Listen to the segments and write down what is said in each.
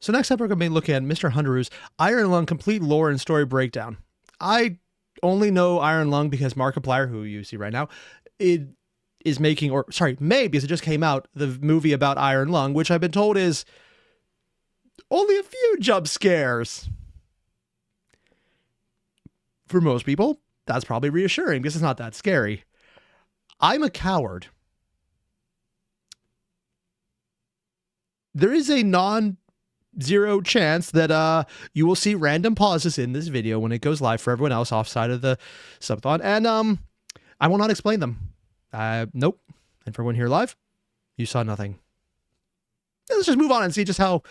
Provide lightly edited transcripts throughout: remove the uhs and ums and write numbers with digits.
So next up, we're going to be looking at MrHunteru's Iron Lung complete lore and story breakdown. I only know Iron Lung because Markiplier, who you see right now, it is making, or sorry, may, because it just came out, the movie about Iron Lung, which I've been told is only a few jump scares. For most people, that's probably reassuring because it's not that scary. I'm a coward. There is a non-zero chance that you will see random pauses in this video when it goes live for everyone else offside of the subathon, and I will not explain them. Nope. And for everyone here live, you saw nothing. Let's just move on and see just how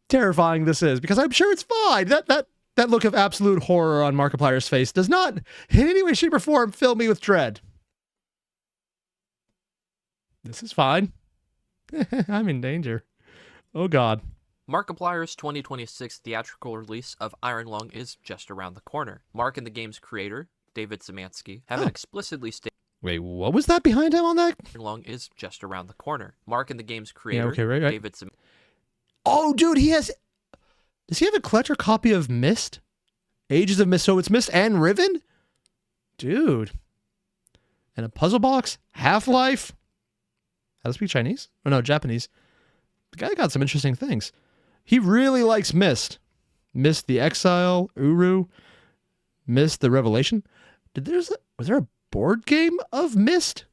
terrifying this is, because I'm sure it's fine. That look of absolute horror on Markiplier's face does not in any way, shape, or form fill me with dread. This is fine. I'm in danger. Oh, God. Markiplier's 2026 theatrical release of Iron Lung is just around the corner. Mark and the game's creator, David Zemansky, have explicitly stated. Wait, what was that behind him on that? Iron Lung is just around the corner. Mark and the game's creator, right. David Zemansky. Oh, dude, does he have a collector copy of Myst? Ages of Myst, so it's Myst and Riven? Dude. And a puzzle box? Half-Life? How to speak Chinese? Oh, no, Japanese. The guy got some interesting things. He really likes Myst. Myst the Exile, Uru, Myst the Revelation. Was there a board game of Myst?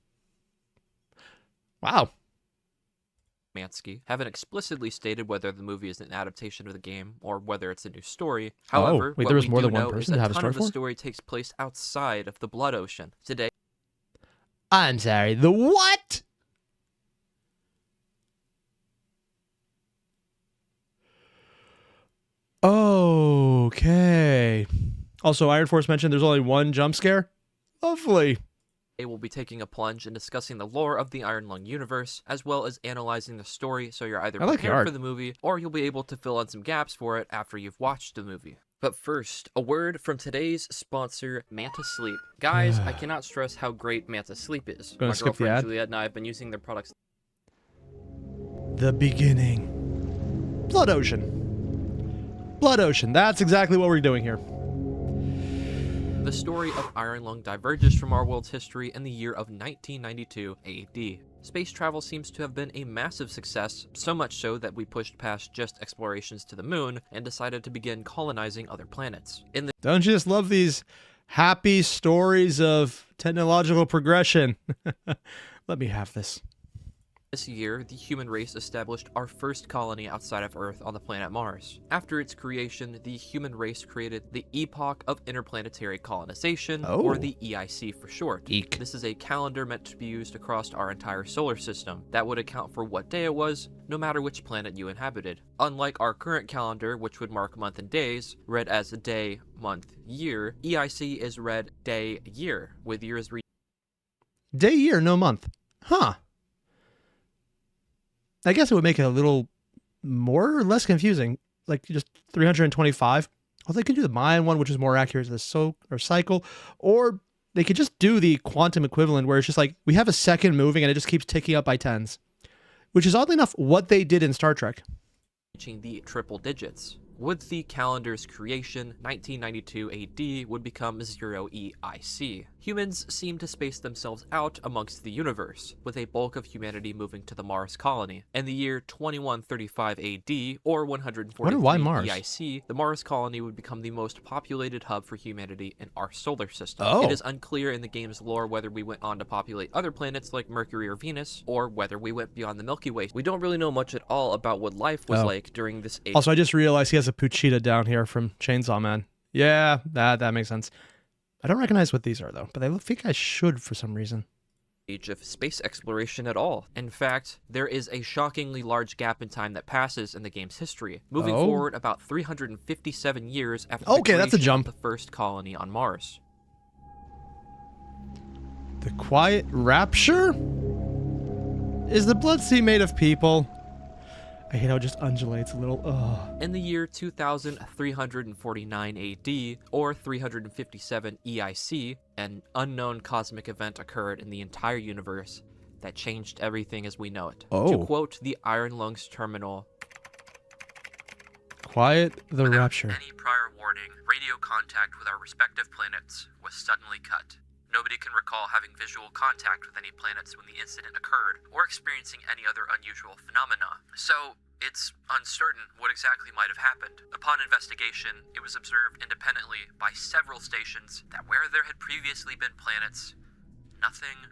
Wow. Zemansky haven't explicitly stated whether the movie is an adaptation of the game or whether it's a new story. However, wait, what there was we more do than one know person is to a have a ton story of the for? story takes place outside of the Blood Ocean. Today, I'm sorry, the what? Okay. Also, Iron Force mentioned there's only one jump scare. Lovely. we'll be taking a plunge and discussing the lore of the Iron Lung universe, as well as analyzing the story so you're either prepared for the movie, or you'll be able to fill in some gaps for it after you've watched the movie. But first, a word from today's sponsor, Manta Sleep. Guys, I cannot stress how great Manta Sleep is. My girlfriend Juliet and I have been using their products. The beginning. Blood Ocean. Blood Ocean. That's exactly what we're doing here. The story of Iron Lung diverges from our world's history in the year of 1992 AD. Space travel seems to have been a massive success, so much so that we pushed past just explorations to the moon and decided to begin colonizing other planets. Don't you just love these happy stories of technological progression? Let me have this. This year, the human race established our first colony outside of Earth on the planet Mars. After its creation, the human race created the Epoch of Interplanetary Colonization, or the EIC for short. Eek. This is a calendar meant to be used across our entire solar system that would account for what day it was, no matter which planet you inhabited. Unlike our current calendar, which would mark month and days, read as day, month, year, EIC is read day, year, with years Day, year, no month. Huh. I guess it would make it a little more or less confusing, like just 325. Or they could do the Mayan one, which is more accurate to the cycle, or they could just do the quantum equivalent, where it's just like we have a second moving and it just keeps ticking up by tens, which is oddly enough what they did in Star Trek. Reaching the triple digits. With the calendar's creation, 1992 AD would become 0 EIC. Humans seem to space themselves out amongst the universe, with a bulk of humanity moving to the Mars colony. In the year 2135 AD, or 143 EIC, the Mars colony would become the most populated hub for humanity in our solar system. It is unclear in the game's lore whether we went on to populate other planets like Mercury or Venus, or whether we went beyond the Milky Way. We don't really know much at all about what life was like during this age. Also, I just realized he has a Puchita down here from Chainsaw Man. Yeah, that makes sense. I don't recognize what these are, though, but I think I should for some reason. Age of space exploration at all. In fact, there is a shockingly large gap in time that passes in the game's history, moving forward about 357 years after the creation of the first colony on Mars. The Quiet Rapture? Is the Blood Sea made of people? I hate how it just undulates a little. In the year 2349 AD, or 357 EIC, an unknown cosmic event occurred in the entire universe that changed everything as we know it. To quote the Iron Lung's terminal, Quiet the Without rapture. any prior warning, radio contact with our respective planets was suddenly cut. Nobody can recall having visual contact with any planets when the incident occurred, or experiencing any other unusual phenomena. So, it's uncertain what exactly might have happened. Upon investigation, it was observed independently by several stations that where there had previously been planets, nothing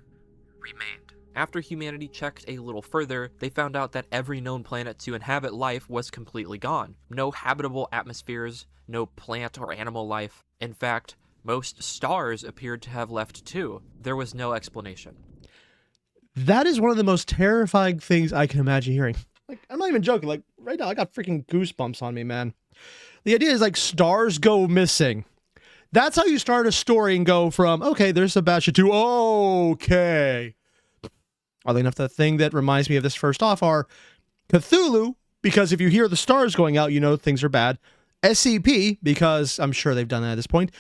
remained. After humanity checked a little further, they found out that every known planet to inhabit life was completely gone. No habitable atmospheres, no plant or animal life. In fact, most stars appeared to have left too. There was no explanation. That is one of the most terrifying things I can imagine hearing. Like, I'm not even joking. Like, right now, I got freaking goosebumps on me, man. The idea is, like, stars go missing. That's how you start a story and go from, okay, there's Sebastian, to, okay. Oddly enough, the thing that reminds me of this first off are Cthulhu, because if you hear the stars going out, you know things are bad. SCP, because I'm sure they've done that at this point.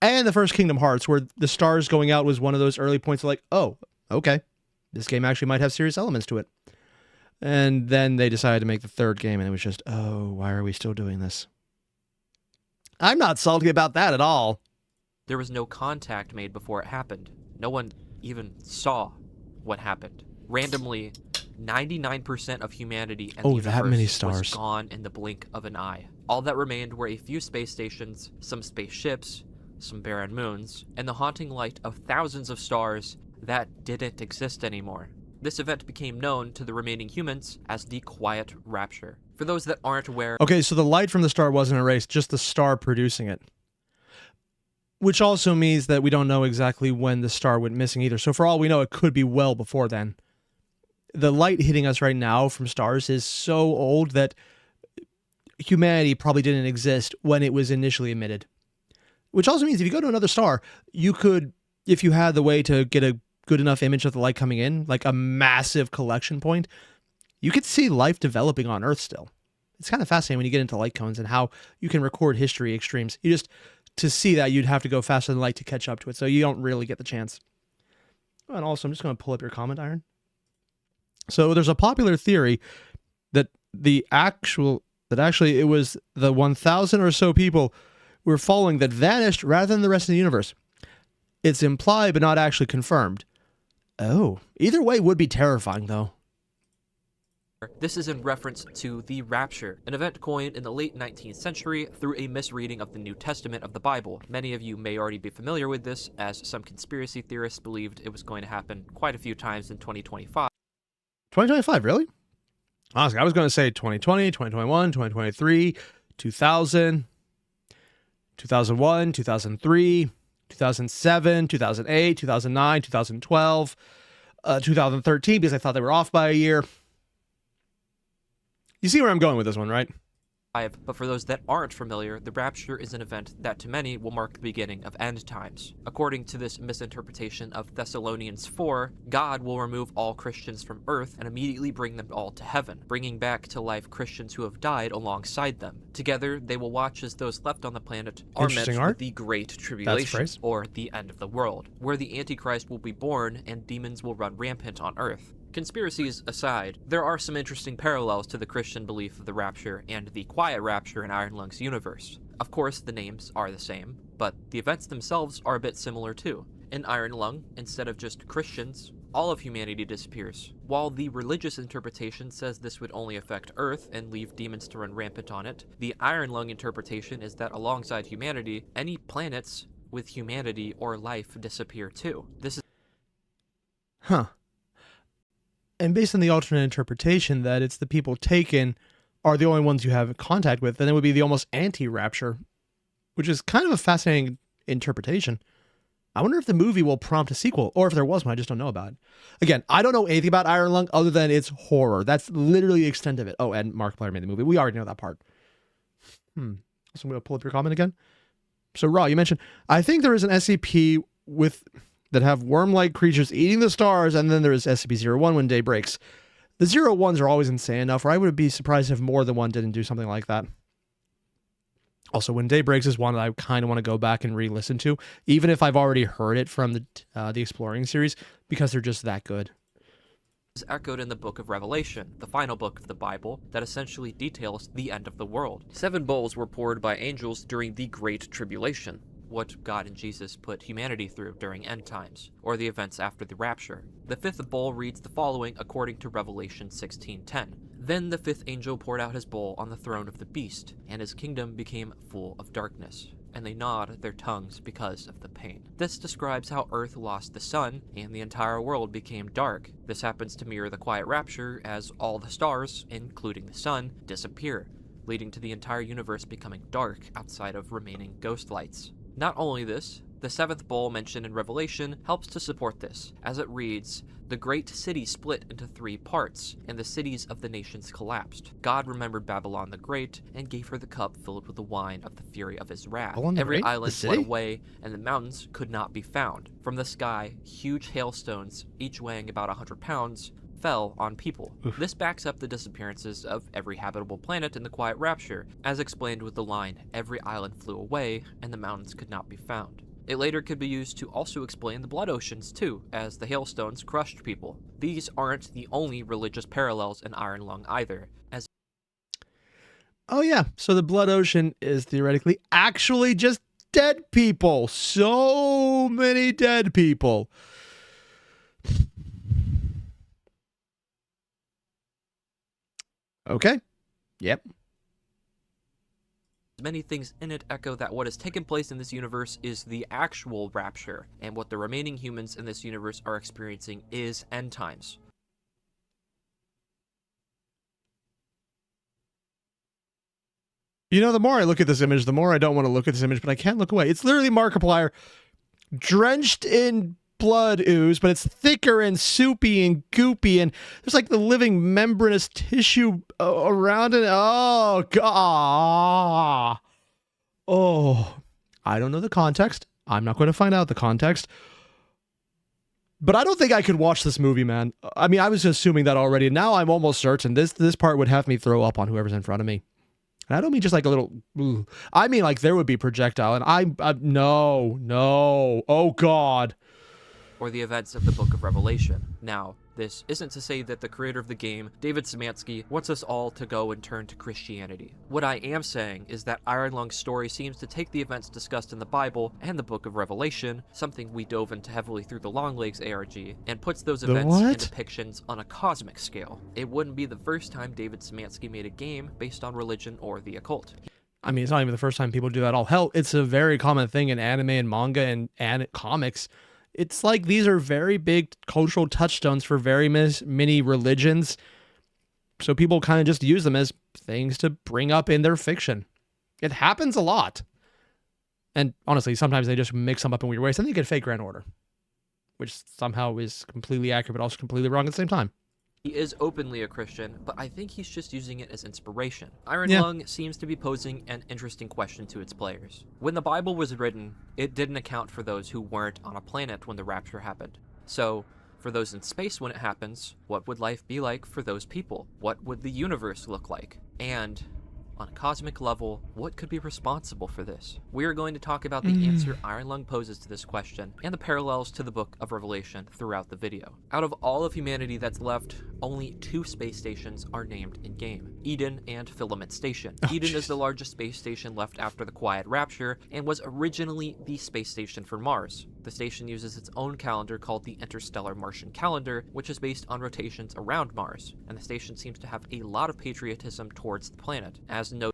And the first Kingdom Hearts, where the stars going out was one of those early points of like, oh, okay, this game actually might have serious elements to it. And then they decided to make the third game, and it was just, oh, why are we still doing this? I'm not salty about that at all. There was no contact made before it happened. No one even saw what happened. Randomly, 99% of humanity and the that many universe stars. was gone in the blink of an eye. All that remained were a few space stations, some spaceships, some barren moons, and the haunting light of thousands of stars that didn't exist anymore. This event became known to the remaining humans as the Quiet Rapture. For those that aren't aware... Okay, so the light from the star wasn't erased, just the star producing it. Which also means that we don't know exactly when the star went missing either. So for all we know, it could be well before then. The light hitting us right now from stars is so old that humanity probably didn't exist when it was initially emitted. Which also means if you go to another star, you could, if you had the way to get a good enough image of the light coming in, like a massive collection point, you could see life developing on Earth still. It's kind of fascinating when you get into light cones and how you can record history extremes. To see that, you'd have to go faster than light to catch up to it, so you don't really get the chance. And also, I'm just going to pull up your comment, Iron. So there's a popular theory that actually it was the 1,000 or so people we're following that vanished rather than the rest of the universe. It's implied but not actually confirmed. Oh, either way would be terrifying, though. This is in reference to the Rapture, an event coined in the late 19th century through a misreading of the New Testament of the Bible. Many of you may already be familiar with this, as some conspiracy theorists believed it was going to happen quite a few times in 2025. 2025, really? Honestly, I was going to say 2020, 2021, 2023, 2000, 2001, 2003, 2007, 2008, 2009, 2012, 2013, because I thought they were off by a year. You see where I'm going with this one, right? But for those that aren't familiar, the Rapture is an event that to many will mark the beginning of end times. According to this misinterpretation of Thessalonians 4, God will remove all Christians from earth and immediately bring them all to heaven, bringing back to life Christians who have died alongside them. Together, they will watch as those left on the planet are met with the Great Tribulation, or the end of the world, where the Antichrist will be born and demons will run rampant on earth. Conspiracies aside, there are some interesting parallels to the Christian belief of the Rapture and the Quiet Rapture in Iron Lung's universe. Of course, the names are the same, but the events themselves are a bit similar too. In Iron Lung, instead of just Christians, all of humanity disappears. While the religious interpretation says this would only affect Earth and leave demons to run rampant on it, the Iron Lung interpretation is that alongside humanity, any planets with humanity or life disappear too. This is... And based on the alternate interpretation that it's the people taken are the only ones you have contact with, then it would be the almost anti-rapture, which is kind of a fascinating interpretation. I wonder if the movie will prompt a sequel, or if there was one, I just don't know about it. Again, I don't know anything about Iron Lung other than it's horror. That's literally the extent of it. Oh, and Markiplier made the movie. We already know that part. So I'm going to pull up your comment again. So, Raw, you mentioned, I think there is an SCP that have worm-like creatures eating the stars, and then there is SCP-01 when day breaks. The 01s are always insane enough, or I would be surprised if more than one didn't do something like that. Also, When Day Breaks is one that I kind of want to go back and re-listen to, even if I've already heard it from the Exploring series, because they're just that good. is echoed in the book of Revelation, the final book of the Bible that essentially details the end of the world. 7 bowls were poured by angels during the Great Tribulation, what God and Jesus put humanity through during end times, or the events after the rapture. The 5th bowl reads the following according to Revelation 16:10. Then the 5th angel poured out his bowl on the throne of the beast, and his kingdom became full of darkness, and they gnawed their tongues because of the pain. This describes how Earth lost the sun, and the entire world became dark. This happens to mirror the quiet rapture, as all the stars, including the sun, disappear, leading to the entire universe becoming dark outside of remaining ghost lights. Not only this, the 7th bowl mentioned in Revelation helps to support this, as it reads, "The great city split into 3 parts, and the cities of the nations collapsed. God remembered Babylon the Great, and gave her the cup filled with the wine of the fury of his wrath. Every island fled away, and the mountains could not be found. From the sky, huge hailstones, each weighing about 100 pounds, fell on people." Oof. This backs up the disappearances of every habitable planet in the Quiet Rapture, as explained with the line, "Every island flew away, and the mountains could not be found." It later could be used to also explain the blood oceans too, as the hailstones crushed people. These aren't the only religious parallels in Iron Lung either, as Oh yeah, so the blood ocean is theoretically actually just dead people. So many dead people. Okay. Yep. many things in it echo that what has taken place in this universe is the actual rapture, and what the remaining humans in this universe are experiencing is end times. You know, the more I look at this image, the more I don't want to look at this image, but I can't look away. It's literally Markiplier drenched in blood ooze, but it's thicker and soupy and goopy, and there's like the living membranous tissue around it. Oh, God. Oh, I don't know the context. I'm not going to find out the context. But I don't think I could watch this movie, man. I mean, I was assuming that already. Now I'm almost certain this part would have me throw up on whoever's in front of me. And I don't mean just like a little, ooh. I mean like there would be projectile, and no, oh God. Or the events of the Book of Revelation. Now, this isn't to say that the creator of the game, David Szymanski, wants us all to go and turn to Christianity. What I am saying is that Iron Lung's story seems to take the events discussed in the Bible and the Book of Revelation, something we dove into heavily through the Longlegs ARG, and puts those events and depictions on a cosmic scale. It wouldn't be the first time David Szymanski made a game based on religion or the occult. I mean, it's not even the first time people do that. All hell, it's a very common thing in anime and manga and comics. It's like these are very big cultural touchstones for very many religions. So people kind of just use them as things to bring up in their fiction. It happens a lot. And honestly, sometimes they just mix them up in weird ways. And you get fake Grand Order, which somehow is completely accurate, but also completely wrong at the same time. He is openly a Christian, but I think he's just using it as inspiration. Iron Lung seems to be posing an interesting question to its players. When the Bible was written, it didn't account for those who weren't on a planet when the rapture happened. So, for those in space when it happens, what would life be like for those people? What would the universe look like? And, on a cosmic level, what could be responsible for this? We are going to talk about the answer Iron Lung poses to this question, and the parallels to the Book of Revelation throughout the video. Out of all of humanity that's left, only 2 space stations are named in-game, Eden and Filament Station. Eden is the largest space station left after the Quiet Rapture, and was originally the space station for Mars. The station uses its own calendar called the Interstellar Martian Calendar, which is based on rotations around Mars, and the station seems to have a lot of patriotism towards the planet, as noted.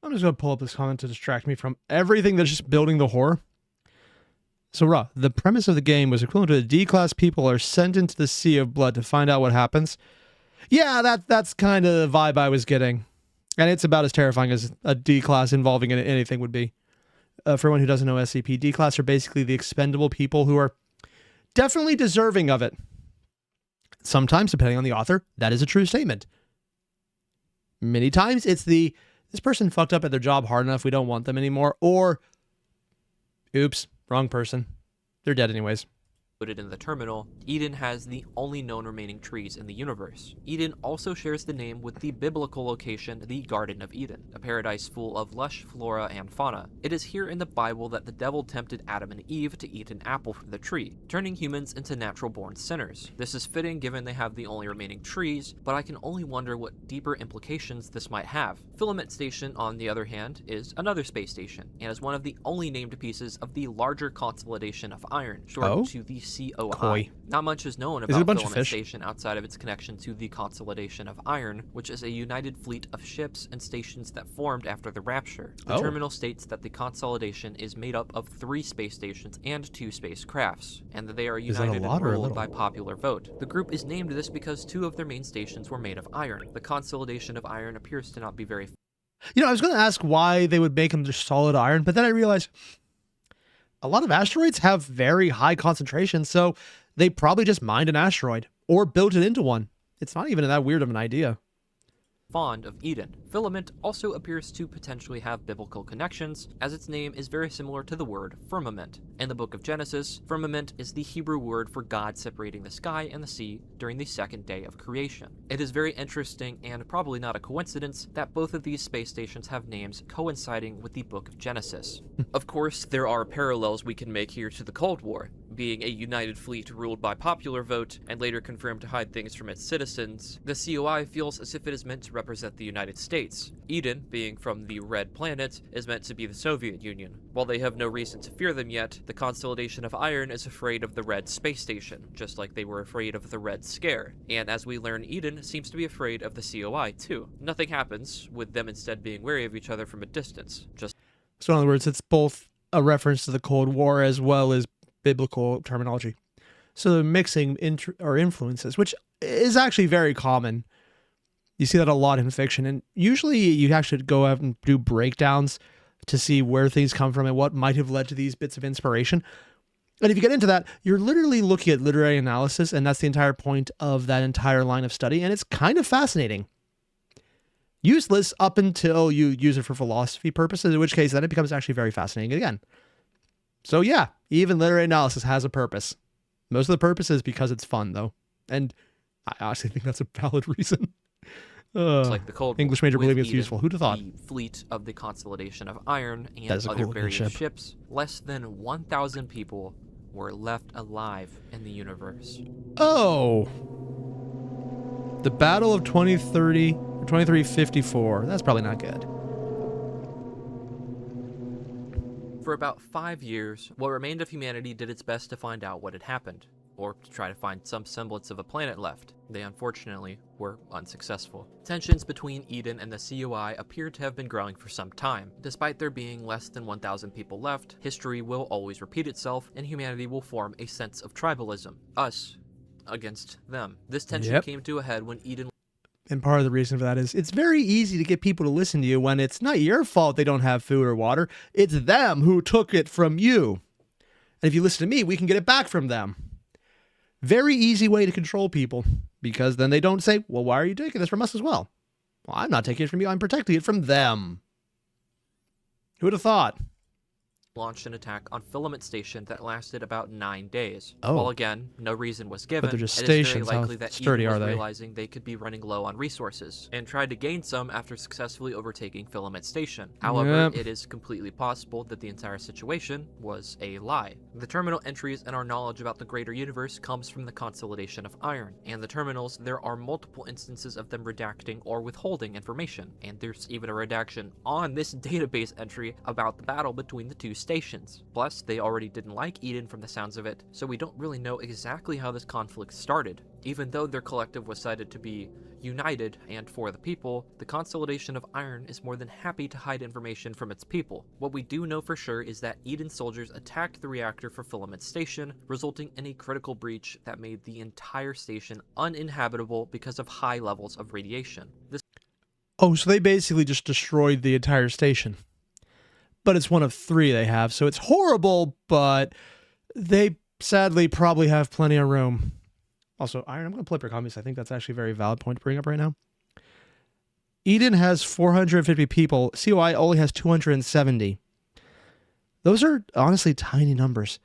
I'm just going to pull up this comment to distract me from everything that's just building the horror. So, the premise of the game was equivalent to the D-class people are sent into the sea of blood to find out what happens. Yeah, that's kind of the vibe I was getting. And it's about as terrifying as a D-class involving anything would be. For anyone who doesn't know SCP, D-class are basically the expendable people who are definitely deserving of it. Sometimes, depending on the author, that is a true statement. Many times, it's this person fucked up at their job hard enough, we don't want them anymore, or oops, wrong person. They're dead anyways. In the terminal, Eden has the only known remaining trees in the universe. Eden also shares the name with the biblical location, the Garden of Eden, a paradise full of lush flora and fauna. It is here in the Bible that the devil tempted Adam and Eve to eat an apple from the tree, turning humans into natural-born sinners. This is fitting given they have the only remaining trees, but I can only wonder what deeper implications this might have. Filament Station, on the other hand, is another space station, and is one of the only named pieces of the larger consolidation of iron, shortened to the COI. Koi. Not much is known Is it a about bunch of Filament fish? Station outside of its connection to the consolidation of iron, which is a united fleet of ships and stations that formed after the rapture. The terminal states that the consolidation is made up of 3 space stations and 2 spacecrafts, and that they are Is that a united lot and or a ruled little? by popular vote. The group is named this because 2 of their main stations were made of iron. The consolidation of iron appears to not be very You know, I was going to ask why they would make them just solid iron, but then I realized a lot of asteroids have very high concentrations, so they probably just mined an asteroid or built it into one. It's not even that weird of an idea. fond of Eden. Filament also appears to potentially have biblical connections, as its name is very similar to the word firmament. In the book of Genesis, firmament is the Hebrew word for God separating the sky and the sea during the 2nd day of creation. It is very interesting, and probably not a coincidence, that both of these space stations have names coinciding with the book of Genesis. Of course, there are parallels we can make here to the Cold War, being a united fleet ruled by popular vote and later confirmed to hide things from its citizens. The COI feels as if it is meant to represent the United States. Eden, being from the Red Planet, is meant to be the Soviet Union. While they have no reason to fear them yet, the consolidation of Iron is afraid of the Red Space Station, just like they were afraid of the Red Scare. And as we learn, Eden seems to be afraid of the COI too. Nothing happens, with them instead being wary of each other from a distance. So in other words, it's both a reference to the Cold War as well as biblical terminology. So the mixing or influences, which is actually very common. You see that a lot in fiction, and usually you actually go out and do breakdowns to see where things come from and what might have led to these bits of inspiration. And if you get into that, you're literally looking at literary analysis, and that's the entire point of that entire line of study, and it's kind of fascinating. Useless up until you use it for philosophy purposes, in which case then it becomes actually very fascinating again. So yeah, even literary analysis has a purpose. Most of the purpose is because it's fun, though. And I honestly think that's a valid reason. It's like the Cold English major with believing it's Eden, useful. Who'd have thought? The fleet of the consolidation of Iron and That is a other cool various ship. ships, less than 1,000 people were left alive in the universe. Oh. The Battle of 2030, or 2354. That's probably not good. For about 5 years, what remained of humanity did its best to find out what had happened, or to try to find some semblance of a planet left. They unfortunately were unsuccessful. Tensions between Eden and the COI appeared to have been growing for some time. Despite there being less than 1,000 people left, history will always repeat itself, and humanity will form a sense of tribalism. Us against them. This tension came to a head when Eden. And part of the reason for that is it's very easy to get people to listen to you when it's not your fault they don't have food or water. It's them who took it from you. And if you listen to me, we can get it back from them. Very easy way to control people, because then they don't say, well, why are you taking this from us as well? Well, I'm not taking it from you. I'm protecting it from them. Who would have thought? Launched an attack on Filament Station that lasted about 9 days. Oh. While again, no reason was given, they're just it is very stations. How likely that sturdy Eden was are they? realizing they could be running low on resources, and tried to gain some after successfully overtaking Filament Station. However, it is completely possible that the entire situation was a lie. The terminal entries and our knowledge about the greater universe comes from the consolidation of Iron, and the terminals, there are multiple instances of them redacting or withholding information, and there's even a redaction on this database entry about the battle between the 2 stations. Plus, they already didn't like Eden from the sounds of it, so we don't really know exactly how this conflict started. Even though their collective was cited to be united and for the people, the consolidation of Iron is more than happy to hide information from its people. What we do know for sure is that Eden soldiers attacked the reactor for Filament Station, resulting in a critical breach that made the entire station uninhabitable because of high levels of radiation. Oh, so they basically just destroyed the entire station. But it's one of 3 they have, so it's horrible, but they sadly probably have plenty of room. Also, Iron, I'm going to pull up your comments. I think that's actually a very valid point to bring up right now. Eden has 450 people. COI only has 270. Those are honestly tiny numbers.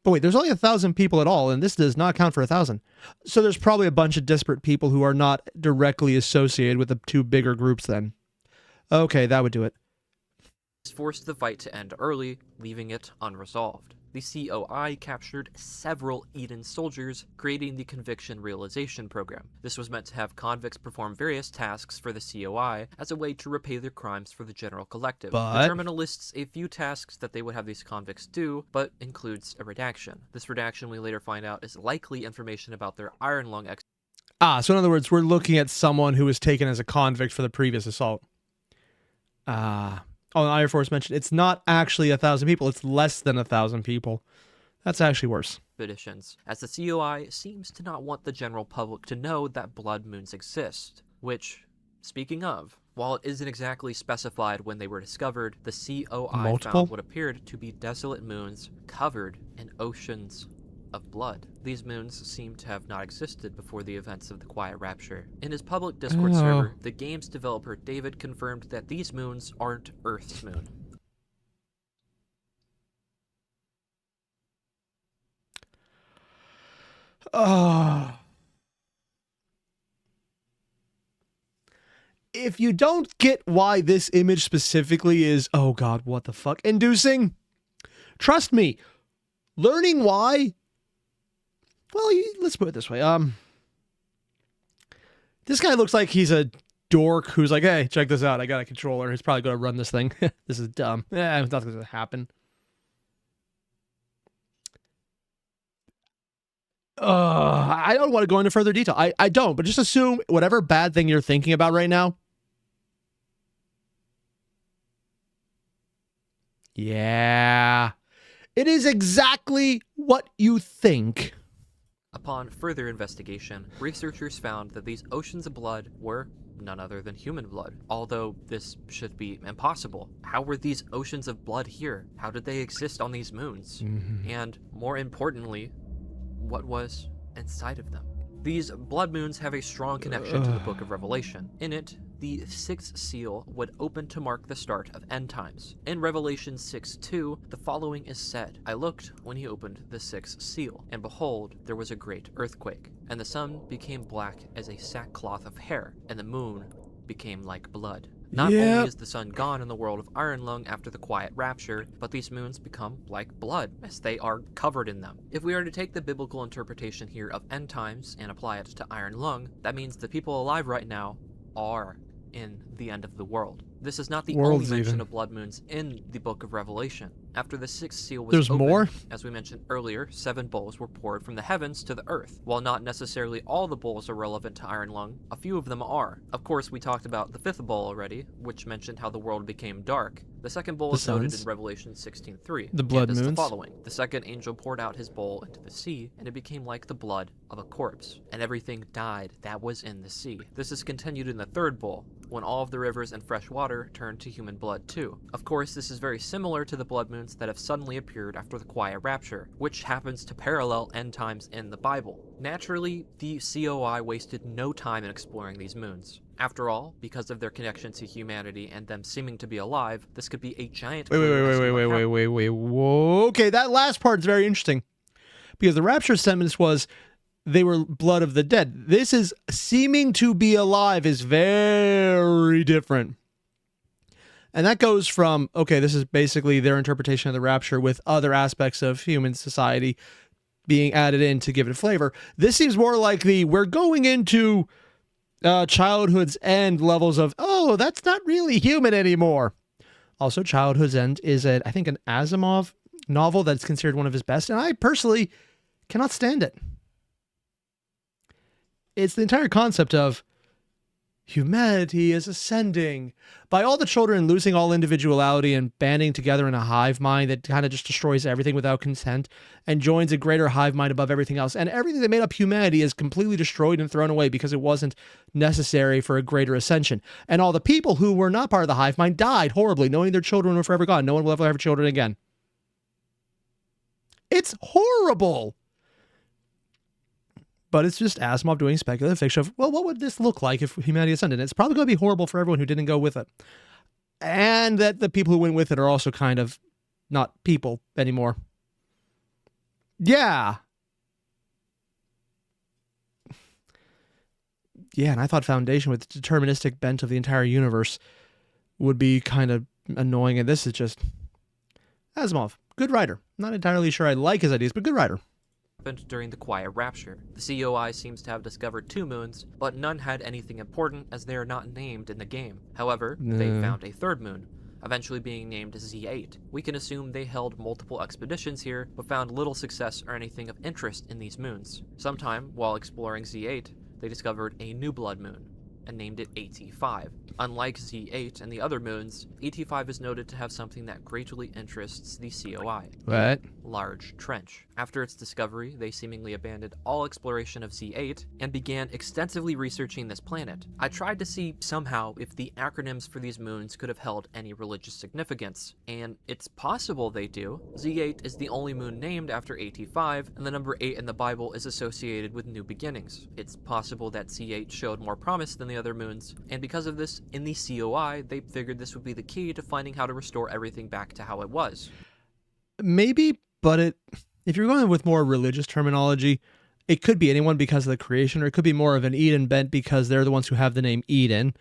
But wait, there's only 1,000 people at all, and this does not count for 1,000. So there's probably a bunch of disparate people who are not directly associated with the two bigger groups then. Okay, that would do it. This forced the fight to end early, leaving it unresolved. The COI captured several Eden soldiers, creating the Conviction Realization Program. This was meant to have convicts perform various tasks for the COI as a way to repay their crimes for the general collective. The terminal lists a few tasks that they would have these convicts do, but includes a redaction. This redaction, we later find out, is likely information about their Iron Lung so in other words, we're looking at someone who was taken as a convict for the previous assault. Oh, and Air Force mentioned it's not actually 1,000 people. It's less than 1,000 people. That's actually worse. expeditions, as the COI seems to not want the general public to know that blood moons exist, which, speaking of, while it isn't exactly specified when they were discovered, the COI found what appeared to be desolate moons covered in oceans of blood. These moons seem to have not existed before the events of the Quiet Rapture. In his public Discord server, the game's developer David confirmed that these moons aren't Earth's moon. If you don't get why this image specifically is, oh god, what the fuck, inducing, trust me, learning why, well, let's put it this way. This guy looks like he's a dork who's like, hey, check this out, I got a controller, he's probably going to run this thing. This is dumb. It's not going to happen. I don't want to go into further detail. I don't, but just assume whatever bad thing you're thinking about right now. Yeah. It is exactly what you think. Upon further investigation, researchers found that these oceans of blood were none other than human blood. Although this should be impossible. How were these oceans of blood here? How did they exist on these moons? And more importantly, what was inside of them? These blood moons have a strong connection to the Book of Revelation. In it, the sixth seal would open to mark the start of end times. In Revelation 6:2, the following is said, I looked when he opened the sixth seal, and behold, there was a great earthquake, and the sun became black as a sackcloth of hair, and the moon became like blood. Not only is the sun gone in the world of Iron Lung after the Quiet Rapture, but these moons become like blood, as they are covered in them. If we are to take the biblical interpretation here of end times and apply it to Iron Lung, that means the people alive right now are in the end of the world. This is not the only mention of blood moons in the Book of Revelation. After the sixth seal was opened, as we mentioned earlier, 7 bowls were poured from the heavens to the earth. While not necessarily all the bowls are relevant to Iron Lung, a few of them are. Of course, we talked about the 5th bowl already, which mentioned how the world became dark. The 2nd bowl is noted in Revelation 16:3. The blood moons. The following. The second angel poured out his bowl into the sea, and it became like the blood of a corpse, and everything died that was in the sea. This is continued in the 3rd bowl, when all of the rivers and fresh water turned to human blood too. Of course, this is very similar to the blood moons that have suddenly appeared after the Quiet Rapture, which happens to parallel end times in the Bible. Naturally, the COI wasted no time in exploring these moons. After all, because of their connection to humanity and them seeming to be alive, this could be a giant... Wait. Whoa. Okay, that last part is very interesting. Because the Rapture sentence was, they were blood of the dead. This is seeming to be alive is very different. And that goes from, okay, this is basically their interpretation of the Rapture with other aspects of human society being added in to give it a flavor. This seems more like we're going into childhood's end levels of, oh, that's not really human anymore. Also, Childhood's End is, I think, an Asimov novel that's considered one of his best, and I personally cannot stand it. It's the entire concept of humanity is ascending by all the children losing all individuality and banding together in a hive mind that kind of just destroys everything without consent and joins a greater hive mind above everything else. And everything that made up humanity is completely destroyed and thrown away because it wasn't necessary for a greater ascension. And all the people who were not part of the hive mind died horribly, knowing their children were forever gone. No one will ever have children again. It's horrible. But it's just Asimov doing speculative fiction of, well, what would this look like if humanity ascended? It's probably going to be horrible for everyone who didn't go with it. And that the people who went with it are also kind of not people anymore. Yeah. Yeah, and I thought Foundation with the deterministic bent of the entire universe would be kind of annoying, and this is just Asimov. Good writer. Not entirely sure I like his ideas, but good writer. Happened during the Quiet Rapture. The COI seems to have discovered 2 moons, but none had anything important as they are not named in the game. However, they found a 3rd moon, eventually being named Z8. We can assume they held multiple expeditions here, but found little success or anything of interest in these moons. Sometime, while exploring Z8, they discovered a new blood moon and named it AT5. Unlike Z8 and the other moons, AT5 is noted to have something that greatly interests the COI. What? Large trench. After its discovery, they seemingly abandoned all exploration of Z8 and began extensively researching this planet. I tried to see somehow if the acronyms for these moons could have held any religious significance, and it's possible they do. Z8 is the only moon named after AT5, and the number 8 in the Bible is associated with new beginnings. It's possible that Z8 showed more promise than the other moons, and because of this, in the COI, they figured this would be the key to finding how to restore everything back to how it was. Maybe, but if you're going with more religious terminology, it could be anyone because of the creation, or it could be more of an Eden bent because they're the ones who have the name Eden.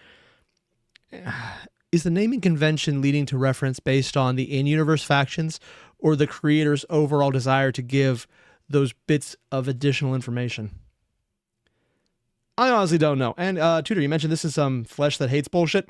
Is the naming convention leading to reference based on the in-universe factions or the creator's overall desire to give those bits of additional information? I honestly don't know. And Tudor, you mentioned this is some flesh that hates bullshit.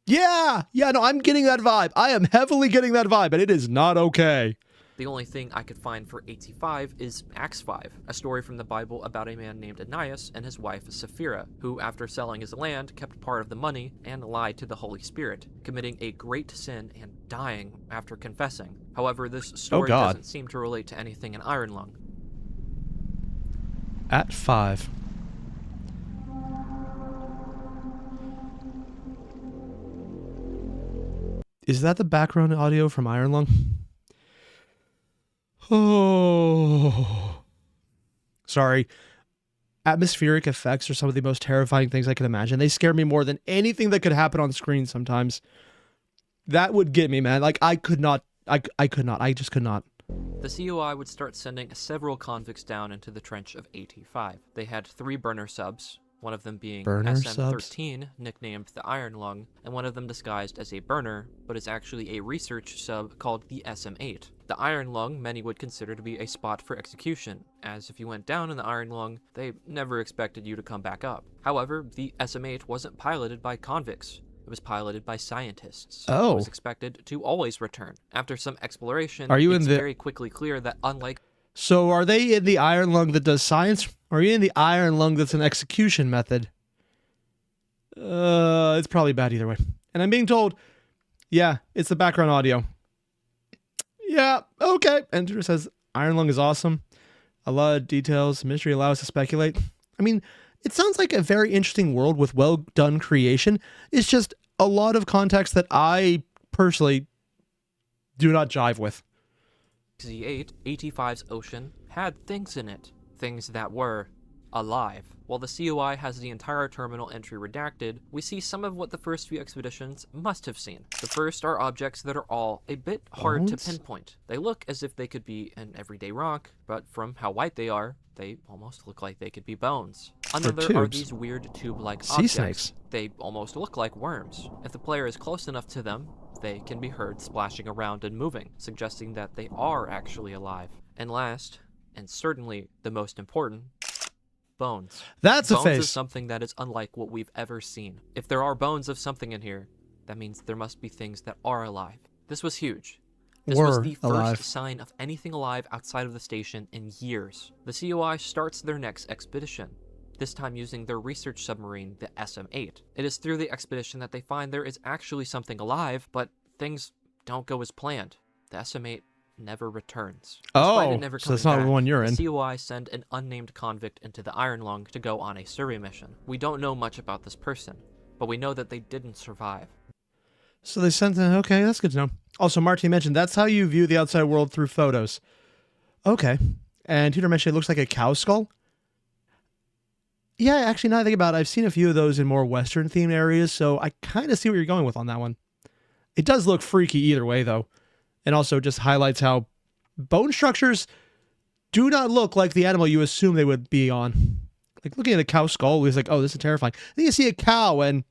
Yeah, no, I'm getting that vibe. I am heavily getting that vibe, and it is not okay. The only thing I could find for AT5 is Acts 5, a story from the Bible about a man named Ananias and his wife Sapphira, who, after selling his land, kept part of the money and lied to the Holy Spirit, committing a great sin and dying after confessing. However, this story doesn't seem to relate to anything in Iron Lung. At 5. Is that the background audio from Iron Lung? Oh. Sorry. Atmospheric effects are some of the most terrifying things I can imagine. They scare me more than anything that could happen on screen sometimes. That would get me, man. Like, I just could not. The COI would start sending several convicts down into the trench of AT5. They had 3 burner subs, one of them being SM-13, nicknamed the Iron Lung, and one of them disguised as a burner, but is actually a research sub called the SM-8. The Iron Lung many would consider to be a spot for execution, as if you went down in the Iron Lung, they never expected you to come back up. However, the SM-8 wasn't piloted by convicts. It was piloted by scientists. Oh. It was expected to always return. After some exploration, it's very quickly clear that unlike... So are they in the Iron Lung that does science? Or are you in the Iron Lung that's an execution method? It's probably bad either way. And I'm being told, yeah, it's the background audio. Yeah, okay. Enter says, Iron Lung is awesome. A lot of details. Mystery allows us to speculate. I mean, it sounds like a very interesting world with well-done creation. It's just a lot of context that I personally do not jive with. Z8, AT5's ocean, had things in it. Things that were alive. While the COI has the entire terminal entry redacted, we see some of what the first few expeditions must have seen. The first are objects that are all a bit hard to pinpoint. They look as if they could be an everyday rock, but from how white they are, they almost look like they could be bones. Another are these weird tube-like objects. Sea snakes. They almost look like worms. If the player is close enough to them, they can be heard splashing around and moving, suggesting that they are actually alive. And last, and certainly the most important, bones. That's a face. Bones is something that is unlike what we've ever seen. If there are bones of something in here, that means there must be things that are alive. This was huge. This was the first sign of anything alive outside of the station in years. The COI starts their next expedition, this time using their research submarine, the SM-8. It is through the expedition that they find there is actually something alive, but things don't go as planned. The SM-8 never returns. So that's not the one you're in. The COI send an unnamed convict into the Iron Lung to go on a survey mission. We don't know much about this person, but we know that they didn't survive. So they sent them. Okay, that's good to know. Also, Marty mentioned that's how you view the outside world through photos. Okay. And Tudor mentioned it looks like a cow skull. Yeah, actually, now that I think about it, I've seen a few of those in more Western-themed areas, so I kind of see what you're going with on that one. It does look freaky either way, though. And also just highlights how bone structures do not look like the animal you assume they would be on. Like looking at a cow skull is like, oh, this is terrifying. Then you see a cow and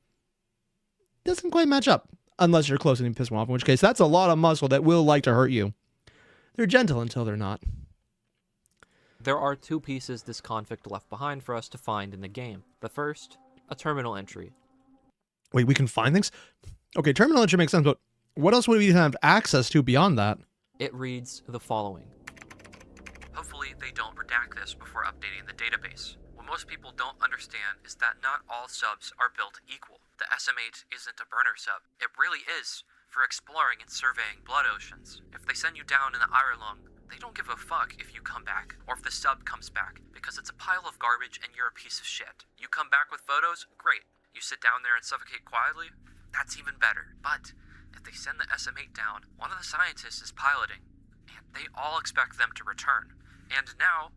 it doesn't quite match up unless you're close and you piss them off, in which case that's a lot of muscle that will like to hurt you. They're gentle until they're not. There are 2 pieces this convict left behind for us to find in the game. The first, a terminal entry. Wait, we can find things? Okay, terminal entry makes sense, but what else would we have access to beyond that? It reads the following. Hopefully they don't redact this before updating the database. What most people don't understand is that not all subs are built equal. The SM8 isn't a burner sub. It really is for exploring and surveying blood oceans. If they send you down in the Airier, they don't give a fuck if you come back, or if the sub comes back, because it's a pile of garbage and you're a piece of shit. You come back with photos? Great. You sit down there and suffocate quietly? That's even better. But if they send the SM8 down, one of the scientists is piloting, and they all expect them to return. And now,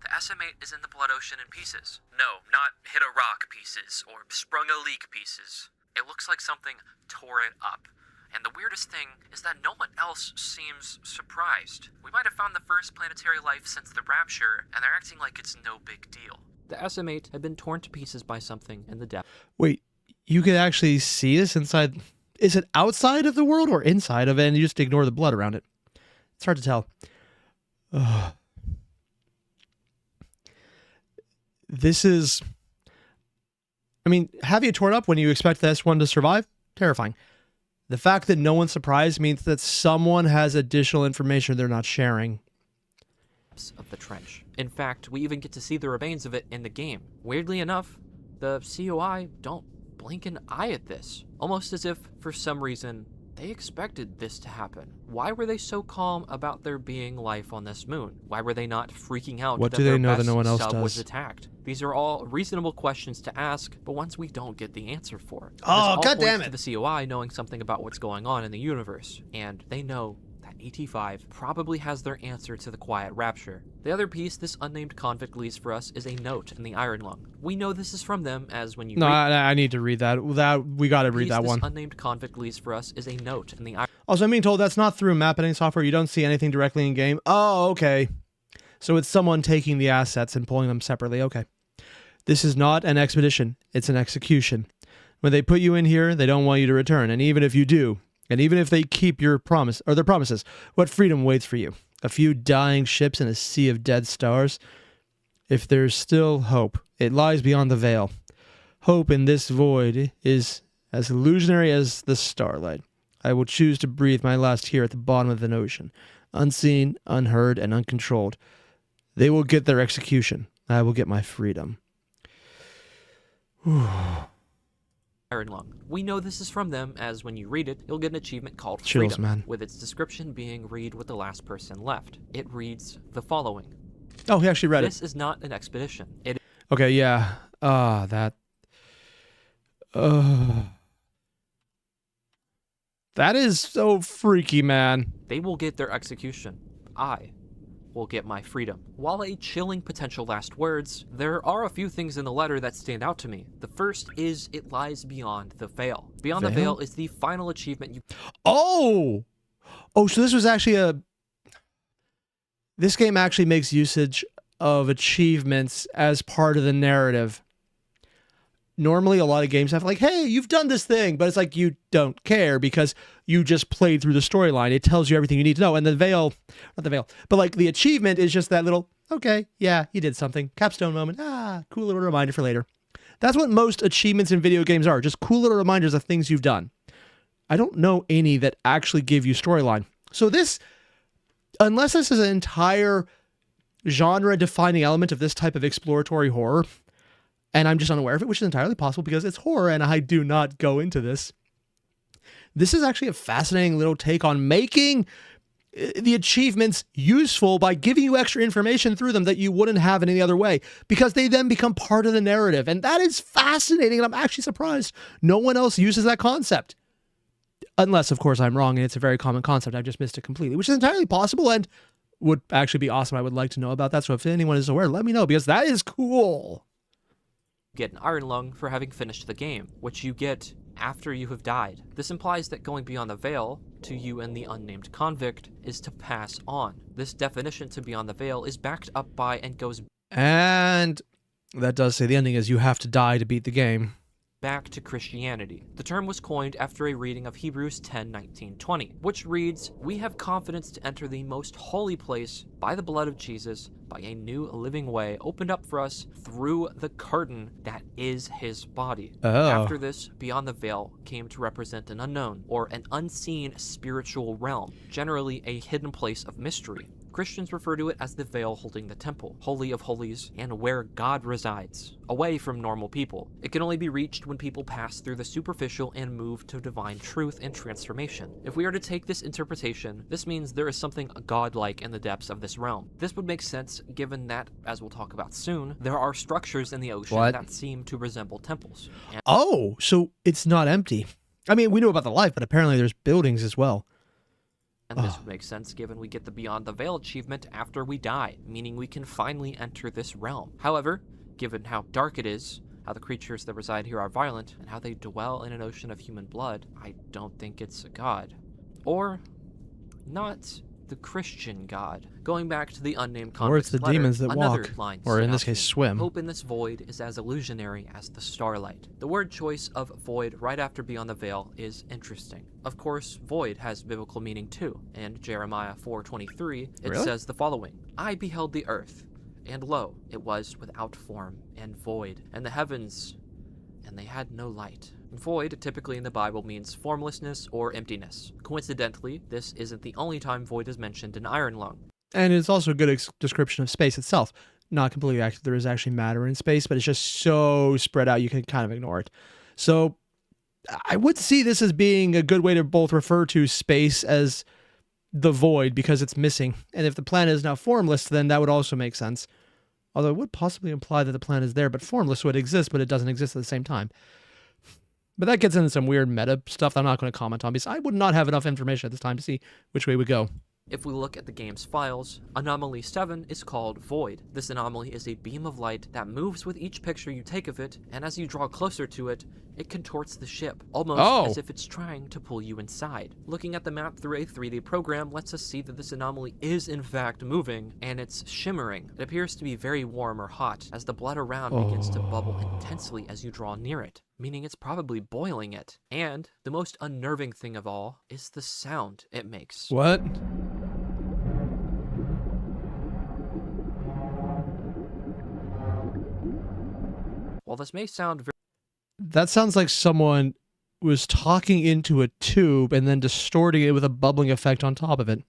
the SM8 is in the blood ocean in pieces. No, not hit a rock pieces, or sprung a leak pieces. It looks like something tore it up. And the weirdest thing is that no one else seems surprised. We might have found the first planetary life since the rapture, and they're acting like it's no big deal. The SM8 had been torn to pieces by something in the depth. Wait, you could actually see this inside? Is it outside of the world or inside of it, and you just ignore the blood around it? It's hard to tell. Ugh. This is... I mean, have you torn up when you expect this one to survive? Terrifying. The fact that no one's surprised means that someone has additional information they're not sharing. Of the trench. In fact, we even get to see the remains of it in the game. Weirdly enough, the COI don't blink an eye at this. Almost as if, for some reason, they expected this to happen. Why were they so calm about there being life on this moon? Why were they not freaking out What that do they their know that best no one else sub does? was attacked? These are all reasonable questions to ask, but ones we don't get the answer for. Oh, God damn it. To the COI knowing something about what's going on in the universe, and they know that ET5 probably has their answer to the quiet rapture. The other piece this unnamed convict leaves for us is a note in the Iron Lung. We know this is from them, as when you No, I need to read that. We got to read that one. This unnamed convict leaves for us is a note in the Iron. Also, I'm being told that's not through map editing software. You don't see anything directly in game. Oh, okay. So it's someone taking the assets and pulling them separately. Okay. This is not an expedition. It's an execution. When they put you in here, they don't want you to return. And even if you do, and even if they keep your promise or their promises, what freedom waits for you? A few dying ships and a sea of dead stars? If there's still hope, it lies beyond the veil. Hope in this void is as illusionary as the starlight. I will choose to breathe my last here at the bottom of an ocean, unseen, unheard, and uncontrolled. They will get their execution. I will get my freedom. Iron Lung. We know this is from them, as when you read it, you'll get an achievement called Chills, Freedom, man. with its description being read with the last person left. It reads the following. Oh, he actually read This is not an expedition. It Okay, yeah. That is so freaky, man. They will get their execution. I will get my freedom. While a chilling potential last words, there are a few things in the letter that stand out to me. The first is it lies beyond the veil. Beyond the veil is the final achievement you... Oh, so this was actually this game actually makes usage of achievements as part of the narrative. Normally, a lot of games have like, hey, you've done this thing, but it's like you don't care because you just played through the storyline. It tells you everything you need to know. And the veil, not the veil, but like the achievement is just that little, okay, yeah, you did something. Capstone moment. Cool little reminder for later. That's what most achievements in video games are, just cool little reminders of things you've done. I don't know any that actually give you storyline. So this, unless this is an entire genre-defining element of this type of exploratory horror, and I'm just unaware of it, which is entirely possible because it's horror and I do not go into this. This is actually a fascinating little take on making the achievements useful by giving you extra information through them that you wouldn't have in any other way, because they then become part of the narrative. And that is fascinating, and I'm actually surprised no one else uses that concept. Unless, of course, I'm wrong and it's a very common concept. I've just missed it completely, which is entirely possible and would actually be awesome. I would like to know about that. So if anyone is aware, let me know, because that is cool. Get an Iron Lung for having finished the game, which you get after you have died. This implies that going beyond the veil, to you and the unnamed convict, is to pass on. This definition to beyond the veil is backed up by and goes And that does say the ending is you have to die to beat the game. back to Christianity. The term was coined after a reading of Hebrews 10:19-20, which reads, "We have confidence to enter the most holy place by the blood of Jesus, by a new living way opened up for us through the curtain that is his body." Oh. After this, beyond the veil came to represent an unknown or an unseen spiritual realm, generally a hidden place of mystery. Christians refer to it as the veil holding the temple, holy of holies, and where God resides, away from normal people. It can only be reached when people pass through the superficial and move to divine truth and transformation. If we are to take this interpretation, this means there is something godlike in the depths of this realm. This would make sense given that, as we'll talk about soon, there are structures in the ocean that seem to resemble temples. Oh, so it's not empty. I mean, we know about the life, but apparently there's buildings as well. And this would make sense given we get the Beyond the Veil achievement after we die, meaning we can finally enter this realm. However, given how dark it is, how the creatures that reside here are violent, and how they dwell in an ocean of human blood, I don't think it's a god. Or not the Christian God. Going back to the unnamed convict's Or it's the letter, demons that another walk, line or stood in out this to case, me. swim. Hope in this void is as illusionary as the starlight. The word choice of void right after Beyond the Veil is interesting. Of course, void has biblical meaning too. And Jeremiah 4:23, it says the following: "I beheld the earth, and lo, it was without form and void, and the heavens, and they had no light." Void typically in the Bible means formlessness or emptiness. Coincidentally, this isn't the only time void is mentioned in Iron Lung. And it's also a good description of space itself. Not completely accurate. There is actually matter in space, but it's just so spread out you can kind of ignore it. So I would see this as being a good way to both refer to space as the void because it's missing. And if the planet is now formless, then that would also make sense. Although it would possibly imply that the planet is there, but formless would exist, but it doesn't exist at the same time. But that gets into some weird meta stuff that I'm not going to comment on because I would not have enough information at this time to see which way we go. If we look at the game's files, Anomaly 7 is called Void. This anomaly is a beam of light that moves with each picture you take of it, and as you draw closer to it, it contorts the ship, almost as if it's trying to pull you inside. Looking at the map through a 3D program lets us see that this anomaly is in fact moving, and it's shimmering. It appears to be very warm or hot, as the blood around begins to bubble intensely as you draw near it, meaning it's probably boiling it. And the most unnerving thing of all is the sound it makes. What? While this may sound very... That sounds like someone was talking into a tube and then distorting it with a bubbling effect on top of it.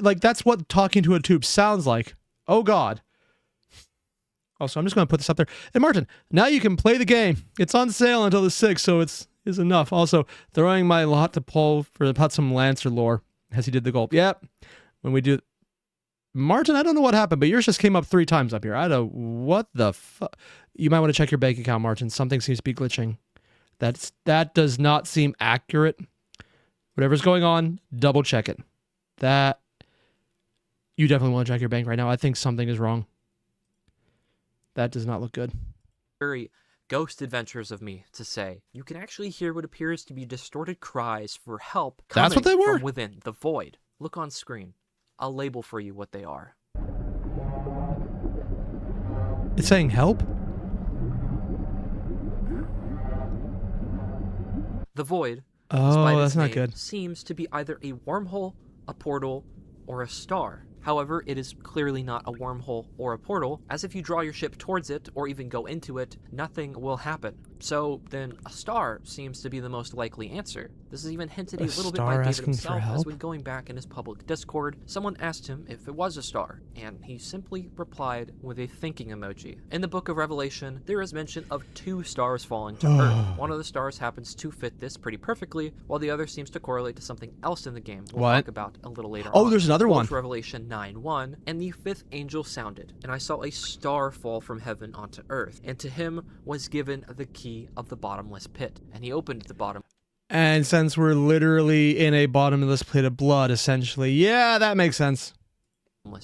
Like, that's what talking to a tube sounds like. Oh, God. Also, I'm just going to put this up there. Hey, Martin, now you can play the game. It's on sale until the 6th, so it's enough. Also, throwing my lot to Paul for some Lancer lore as he did the gold. Yep. When we do... Martin, I don't know what happened, but yours just came up 3 times up here. I don't know what the fuck. You might want to check your bank account, Martin. Something seems to be glitching. That does not seem accurate. Whatever's going on, double check it. You definitely want to check your bank right now. I think something is wrong. That does not look good. Very ghost adventures of me to say. You can actually hear what appears to be distorted cries for help coming That's what they were. from within the void. Look on screen. I'll label for you what they are. It's saying help? The void, Oh, that's its not name, good. seems to be either a wormhole, a portal, or a star. However, it is clearly not a wormhole or a portal, as if you draw your ship towards it or even go into it, nothing will happen. So then a star seems to be the most likely answer. This is even hinted a little bit by David himself, as when going back in his public Discord, someone asked him if it was a star, and he simply replied with a thinking emoji. In the book of Revelation, there is mention of 2 stars falling to Earth. One of the stars happens to fit this pretty perfectly, while the other seems to correlate to something else in the game we'll talk about a little later on. Oh, there's another one. Revelation 9:1, and the 5th angel sounded, and I saw a star fall from heaven onto earth, and to him was given the key of the bottomless pit, and he opened the bottom. And since we're literally in a bottomless pit of blood, essentially, yeah, that makes sense.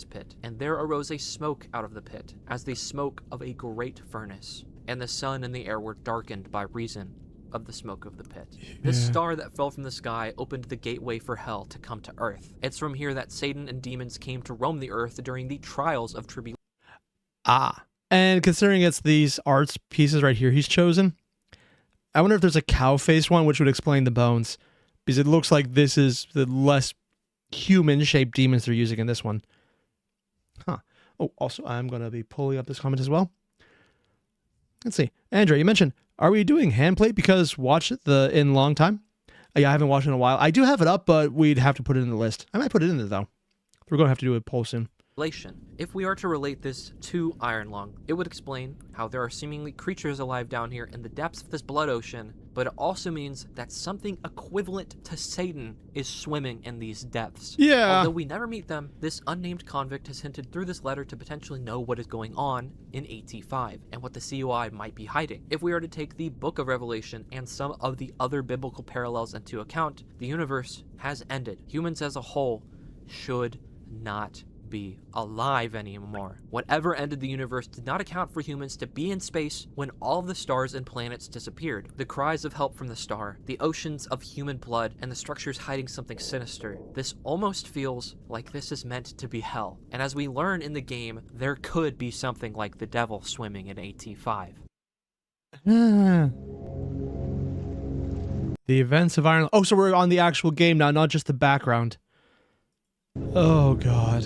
Pit, and there arose a smoke out of the pit, as the smoke of a great furnace. and the sun and the air were darkened by reason of the smoke of the pit. This star that fell from the sky opened the gateway for hell to come to earth. It's from here that Satan and demons came to roam the earth during the trials of tribulation. And considering it's these arts pieces right here he's chosen, I wonder if there's a cow-faced one, which would explain the bones, because it looks like this is the less human-shaped demons they're using in this one. Huh. Oh, also, I'm going to be pulling up this comment as well. Let's see. Andrea, you mentioned, are we doing handplate because watch the in long time? Yeah, I haven't watched it in a while. I do have it up, but we'd have to put it in the list. I might put it in there, though. We're going to have to do a poll soon. If we are to relate this to Iron Lung, it would explain how there are seemingly creatures alive down here in the depths of this blood ocean, but it also means that something equivalent to Satan is swimming in these depths. Yeah. Although we never meet them, this unnamed convict has hinted through this letter to potentially know what is going on in AT5 and what the COI might be hiding. If we are to take the Book of Revelation and some of the other biblical parallels into account, the universe has ended. Humans as a whole should not be alive anymore. Whatever ended the universe did not account for humans to be in space when all of the stars and planets disappeared. The cries of help from the star, the oceans of human blood, and the structures hiding something sinister. This almost feels like this is meant to be hell. And as we learn in the game, there could be something like the devil swimming in AT5. The events of Ireland. Oh, so we're on the actual game now, not just the background. Oh, God.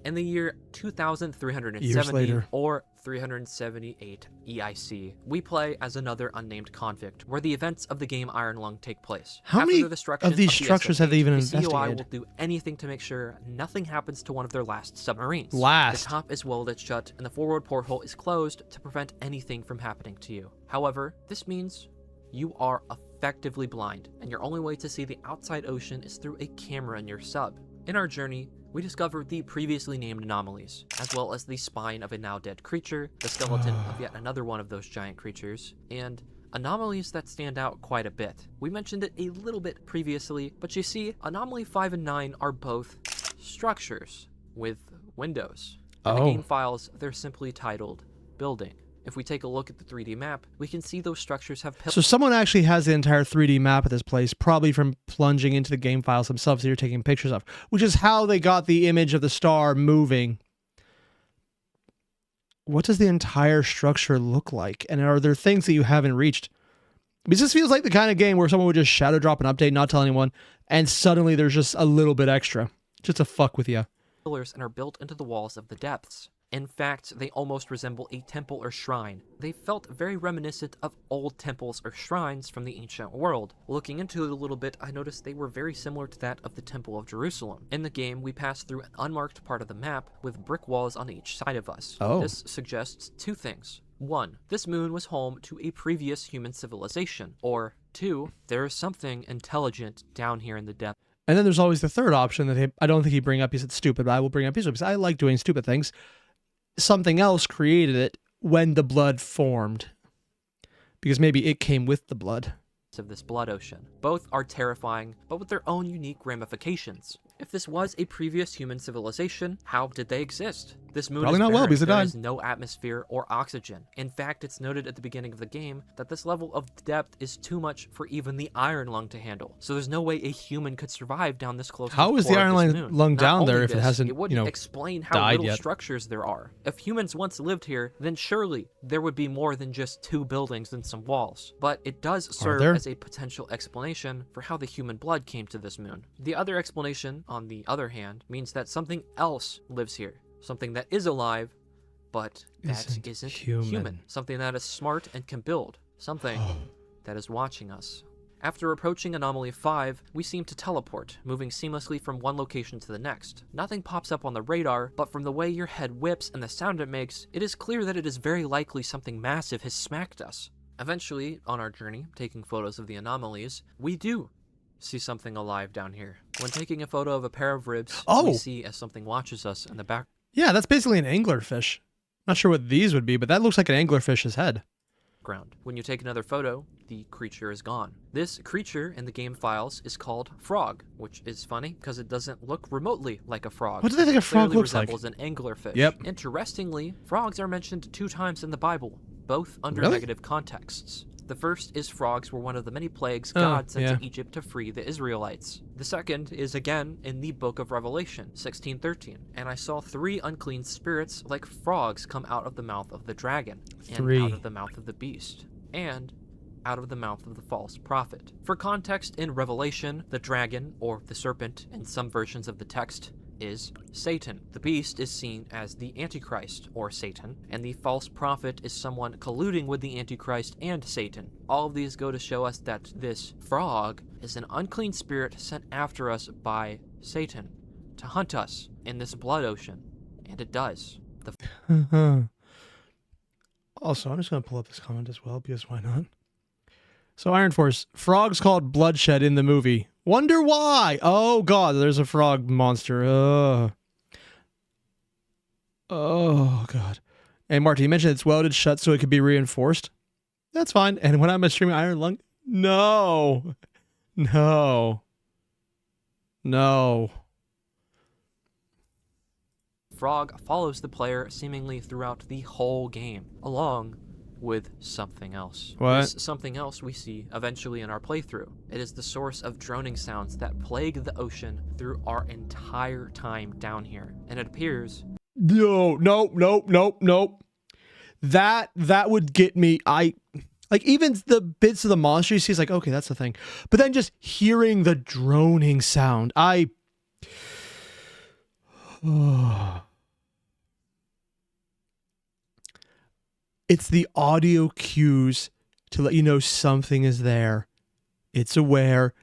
In the year 2370 Years later. or 378 EIC, we play as another unnamed convict, where the events of the game Iron Lung take place. How After many the destruction of these the structures have they even the COI investigated? will do anything to make sure nothing happens to one of their last submarines. Last. The top is welded shut, and the forward porthole is closed to prevent anything from happening to you. However, this means you are effectively blind, and your only way to see the outside ocean is through a camera in your sub. In our journey, we discovered the previously named anomalies, as well as the spine of a now dead creature, the skeleton of yet another one of those giant creatures, and anomalies that stand out quite a bit. We mentioned it a little bit previously, but you see, Anomaly 5 and 9 are both structures with windows. In the game files, they're simply titled building. If we take a look at the 3D map, we can see those structures have pillars. So someone actually has the entire 3D map of this place, probably from plunging into the game files themselves that you're taking pictures of, which is how they got the image of the star moving. What does the entire structure look like? And are there things that you haven't reached? Because this feels like the kind of game where someone would just shadow drop an update, not tell anyone, and suddenly there's just a little bit extra, just to fuck with you. And are built into the walls of the depths. In fact, they almost resemble a temple or shrine. They felt very reminiscent of old temples or shrines from the ancient world. Looking into it a little bit, I noticed they were very similar to that of the Temple of Jerusalem. In the game, we pass through an unmarked part of the map with brick walls on each side of us. This suggests two things. 1. This moon was home to a previous human civilization. Or 2. There is something intelligent down here in the depths. And then there's always the third option that I don't think he'd bring up. He said stupid, but I will bring up because I like doing stupid things. Something else created it when the blood formed, because maybe it came with the blood of this blood ocean. Both are terrifying, but with their own unique ramifications. If this was a previous human civilization, how did they exist? This moon Probably is not well barren. because it There died. is no atmosphere or oxygen. In fact, it's noted at the beginning of the game that this level of depth is too much for even the Iron Lung to handle. So there's no way a human could survive down this close. How is the Iron Lung down there if it hasn't, it wouldn't explain how died little yet? structures there are. If humans once lived here, then surely there would be more than just 2 buildings and some walls. But it does serve as a potential explanation for how the human blood came to this moon. The other explanation, on the other hand, means that something else lives here. Something that is alive, but that isn't human. Something that is smart and can build. Something that is watching us. After approaching Anomaly 5, we seem to teleport, moving seamlessly from one location to the next. Nothing pops up on the radar, but from the way your head whips and the sound it makes, it is clear that it is very likely something massive has smacked us. Eventually, on our journey, taking photos of the anomalies, we do see something alive down here. When taking a photo of a pair of ribs, we see as something watches us in the back. Yeah, that's basically an anglerfish. Not sure what these would be, but that looks like an anglerfish's head. background. When you take another photo, the creature is gone. This creature in the game files is called Frog, which is funny because it doesn't look remotely like a frog. What do they think a frog Clearly looks like? resembles an anglerfish. Yep. Interestingly, frogs are mentioned 2 times in the Bible, both under Really? negative contexts. The first is frogs were one of the many plagues God sent yeah. to Egypt to free the Israelites. The second is again in the book of Revelation, 16:13. And I saw 3 unclean spirits like frogs come out of the mouth of the dragon, and 3. out of the mouth of the beast, and out of the mouth of the false prophet. For context, in Revelation, the dragon, or the serpent in some versions of the text, is Satan. The beast is seen as the Antichrist, or Satan, and the false prophet is someone colluding with the Antichrist and Satan. All of these go to show us that this frog is an unclean spirit sent after us by Satan to hunt us in this blood ocean, and it does. Also, I'm just going to pull up this comment as well, because why not? So, Iron Force, frogs called Bloodshed in the movie. Wonder why? Oh, God, there's a frog monster. Oh, God. And, Marty, you mentioned it's welded shut so it could be reinforced. That's fine. And when I'm streaming Iron Lung, no. No. No. Frog follows the player seemingly throughout the whole game, along with something else. What? This something else we see eventually in our playthrough. It is the source of droning sounds that plague the ocean through our entire time down here. And it appears... No. That would get me. Like, even the bits of the monster you see is like, okay, that's the thing. But then just hearing the droning sound, it's the audio cues to let you know something is there. It's aware.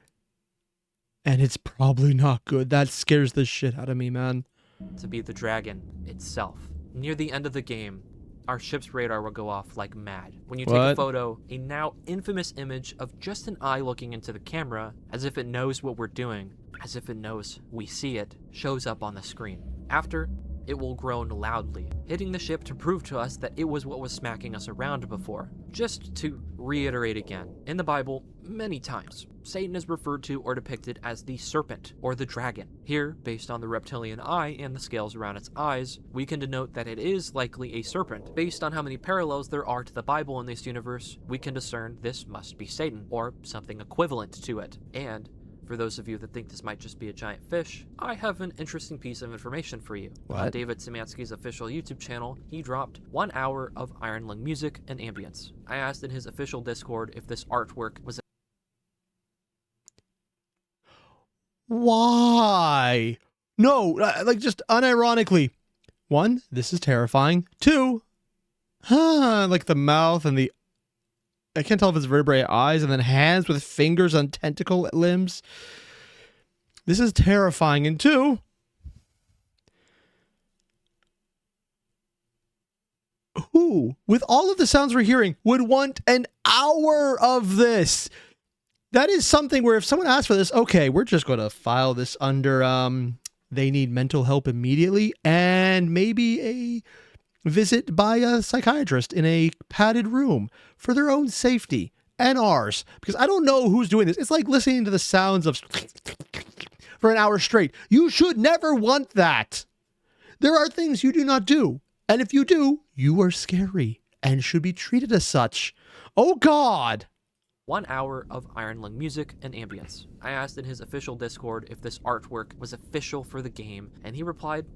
And it's probably not good. That scares the shit out of me, man. to be the dragon itself. Near the end of the game, our ship's radar will go off like mad. When you take a photo, a now infamous image of just an eye looking into the camera, as if it knows what we're doing, as if it knows we see it, shows up on the screen. After, it will groan loudly, hitting the ship to prove to us that it was what was smacking us around before. Just to reiterate again, in the Bible, many times, Satan is referred to or depicted as the serpent or the dragon. Here, based on the reptilian eye and the scales around its eyes, we can denote that it is likely a serpent. Based on how many parallels there are to the Bible in this universe, we can discern this must be Satan or something equivalent to it. And for those of you that think this might just be a giant fish, I have an interesting piece of information for you. On David Szymanski's official YouTube channel, he dropped 1 hour of Iron Lung music and ambience. I asked in his official Discord if this artwork was Why? No, like, just unironically. 1, this is terrifying. 2, like the mouth and the... I can't tell if it's vertebrae eyes and then hands with fingers on tentacle limbs. This is terrifying. And 2, who, with all of the sounds we're hearing, would want an hour of this? That is something where if someone asks for this, okay, we're just going to file this under they need mental help immediately and maybe a visit by a psychiatrist in a padded room for their own safety and ours, because I don't know who's doing this. It's like listening to the sounds of for an hour straight. You should never want that. There are things you do not do, and if you do, you are scary and should be treated as such. Oh God. 1 hour of Iron Lung music and ambience. I asked in his official Discord if this artwork was official for the game, and he replied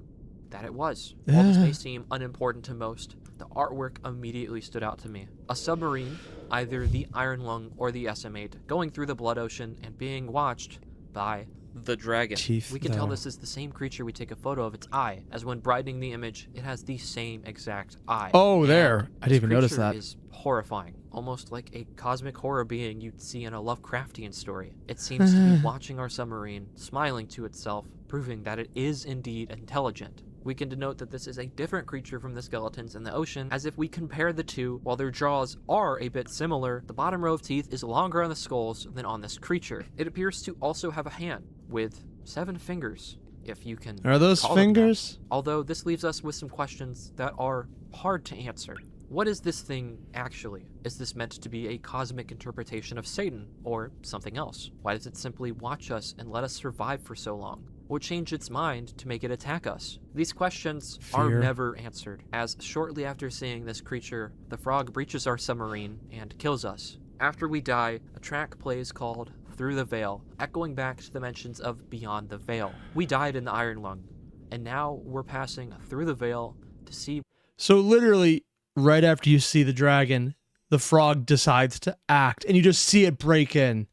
that it was. While this may seem unimportant to most, the artwork immediately stood out to me. A submarine, either the Iron Lung or the SM-8, going through the blood ocean and being watched by the dragon. We can tell this is the same creature we take a photo of its eye, as when brightening the image, it has the same exact eye. Oh, there. I didn't even notice that. This creature is horrifying, almost like a cosmic horror being you'd see in a Lovecraftian story. It seems to be watching our submarine, smiling to itself, proving that it is indeed intelligent. We can denote that this is a different creature from the skeletons in the ocean, as if we compare the two, while their jaws are a bit similar, the bottom row of teeth is longer on the skulls than on this creature. It appears to also have a hand, with 7 fingers, if you can. Are those fingers? Although this leaves us with some questions that are hard to answer. What is this thing actually? Is this meant to be a cosmic interpretation of Satan, or something else? Why does it simply watch us and let us survive for so long? What changed its mind to make it attack us? These questions are Fear. never answered, as shortly after seeing this creature, the frog breaches our submarine and kills us. After we die, a track plays called Through the Veil, echoing back to the mentions of Beyond the Veil. We died in the Iron Lung, and now we're passing through the veil to see. So literally, right after you see the dragon, the frog decides to act, and you just see it break in.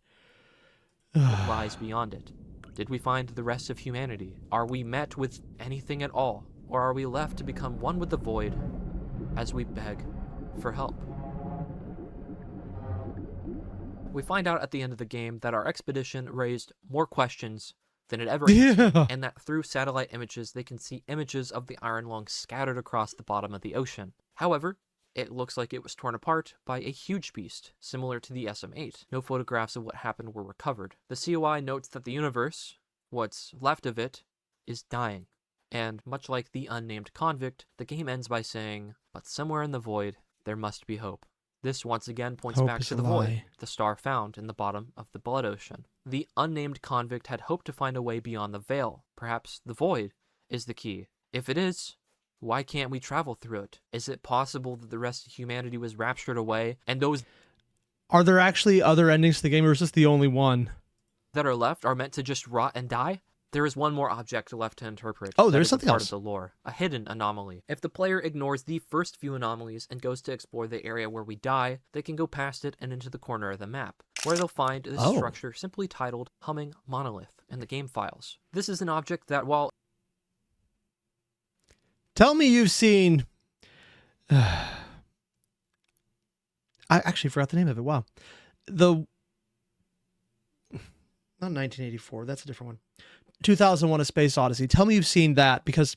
What lies beyond it. Did we find the rest of humanity? Are we met with anything at all? Or are we left to become one with the void as we beg for help? We find out at the end of the game that our expedition raised more questions than it ever answered, Yeah. and that through satellite images they can see images of the Iron Lung scattered across the bottom of the ocean. However, it looks like it was torn apart by a huge beast, similar to the SM-8. No photographs of what happened were recovered. The COI notes that the universe, what's left of it, is dying. And much like the unnamed convict, the game ends by saying, but somewhere in the void, there must be hope. This once again points Hope back is to a the void, lie. the star found in the bottom of the blood ocean. The unnamed convict had hoped to find a way beyond the veil. Perhaps the void is the key. If it is, why can't we travel through it? Is it possible that the rest of humanity was raptured away, and those Are there actually other endings to the game, or is this the only one? that are left are meant to just rot and die? There is one more object left to interpret. Oh, that there's is a something part else. of the lore, a hidden anomaly. If the player ignores the first few anomalies and goes to explore the area where we die, they can go past it and into the corner of the map, where they'll find this Oh. structure simply titled Humming Monolith in the game files. This is an object that, while Tell me you've seen... I actually forgot the name of it. Wow. Not 1984. That's a different one. 2001: A Space Odyssey. Tell me you've seen that, because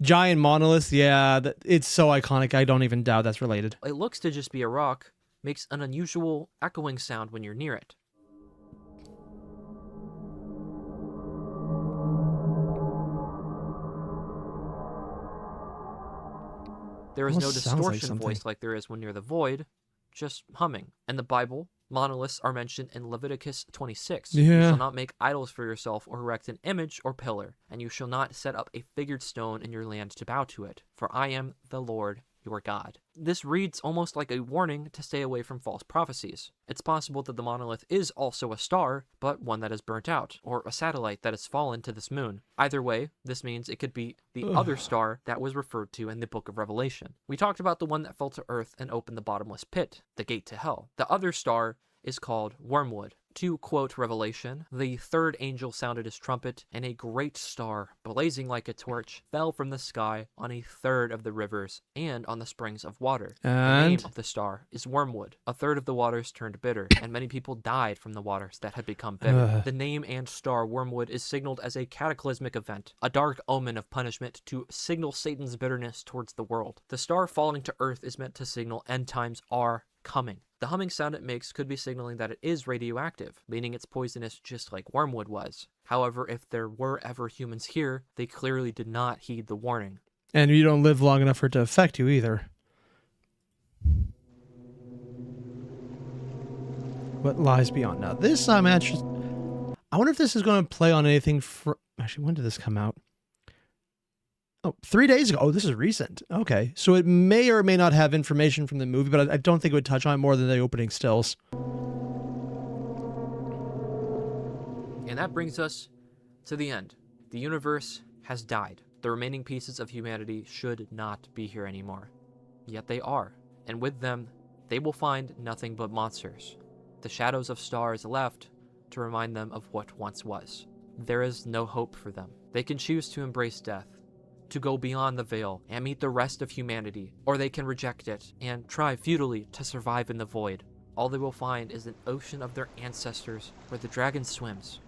giant monolith, yeah, it's so iconic. I don't even doubt that's related. it looks to just be a rock, makes an unusual echoing sound when you're near it. There is no Almost sounds like distortion something. voice like there is when near the void, just humming. In the Bible, monoliths are mentioned in Leviticus 26. You Yeah. shall not make idols for yourself or erect an image or pillar, and you shall not set up a figured stone in your land to bow to it, for I am the Lord your God. This reads almost like a warning to stay away from false prophecies. It's possible that the monolith is also a star, but one that is burnt out, or a satellite that has fallen to this moon. Either way, this means it could be the other star that was referred to in the book of Revelation. We talked about the one that fell to earth and opened the bottomless pit, the gate to hell. The other star is called Wormwood. To quote Revelation, the third angel sounded his trumpet, and a great star, blazing like a torch, fell from the sky on a third of the rivers and on the springs of water. The name And of the star is Wormwood. A third of the waters turned bitter, and many people died from the waters that had become bitter. The name and star Wormwood is signaled as a cataclysmic event, a dark omen of punishment to signal Satan's bitterness towards the world. The star falling to earth is meant to signal end times are coming. The humming sound it makes could be signaling that it is radioactive, meaning it's poisonous just like wormwood was. However, if there were ever humans here, they clearly did not heed the warning. and you don't live long enough for it to affect you either. What lies beyond? Now, this I'm actually... I wonder if this is going to play on anything for... Actually, when did this come out? Oh, 3 days ago. Oh, this is recent. Okay. So it may or may not have information from the movie, but I don't think it would touch on it more than the opening stills. And that brings us to the end. The universe has died. The remaining pieces of humanity should not be here anymore. Yet they are. And with them, they will find nothing but monsters. The shadows of stars left to remind them of what once was. There is no hope for them. They can choose to embrace death, to go beyond the veil and meet the rest of humanity, or they can reject it and try futilely to survive in the void. All they will find is an ocean of their ancestors where the dragon swims,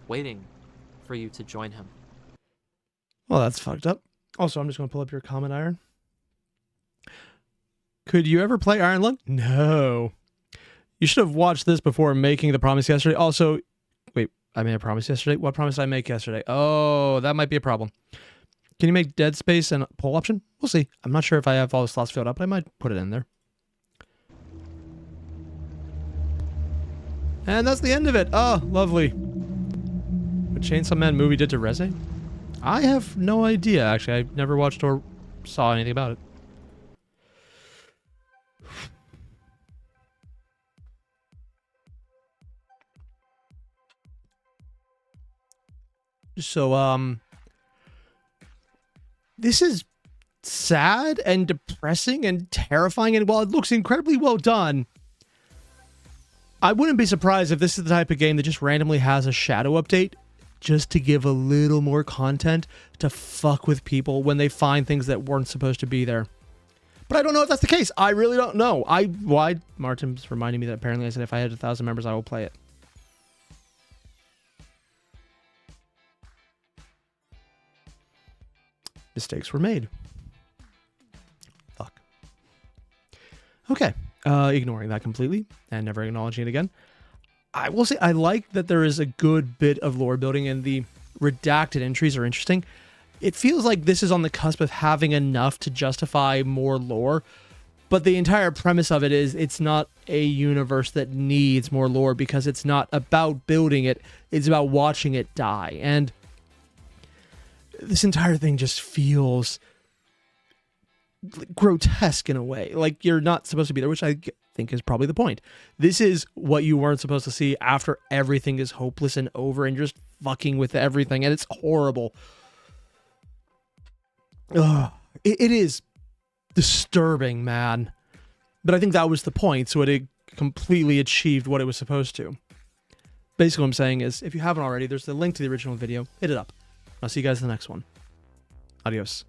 waiting for you to join him. Well, that's fucked up. Also, I'm just going to pull up your comment, Iron. Could you ever play Iron Lung? No. You should have watched this before making the promise yesterday. Also, wait, I made a promise yesterday? What promise did I make yesterday? Oh, that might be a problem. Can you make dead space and poll option? We'll see. I'm not sure if I have all the slots filled up, but I might put it in there. And that's the end of it. Oh, lovely. What Chainsaw Man movie did to Reze? I have no idea, actually. I never watched or saw anything about it. So, this is sad and depressing and terrifying, and while it looks incredibly well done, I wouldn't be surprised if this is the type of game that just randomly has a shadow update just to give a little more content to fuck with people when they find things that weren't supposed to be there. But I don't know if that's the case. I really don't know. Martin's reminding me that apparently I said if I had 1,000 members, I will play it. Mistakes were made. Fuck. Okay. Ignoring that completely and never acknowledging it again. I will say I like that there is a good bit of lore building and the redacted entries are interesting. It feels like this is on the cusp of having enough to justify more lore, but the entire premise of it is it's not a universe that needs more lore because it's not about building it, it's about watching it die. And this entire thing just feels grotesque in a way. Like you're not supposed to be there, which I think is probably the point. This is what you weren't supposed to see after everything is hopeless and over and you're just fucking with everything. And it's horrible. Ugh. It is disturbing, man. But I think that was the point. So it completely achieved what it was supposed to. Basically what I'm saying is, if you haven't already, there's the link to the original video. Hit it up. I'll see you guys in the next one. Adios.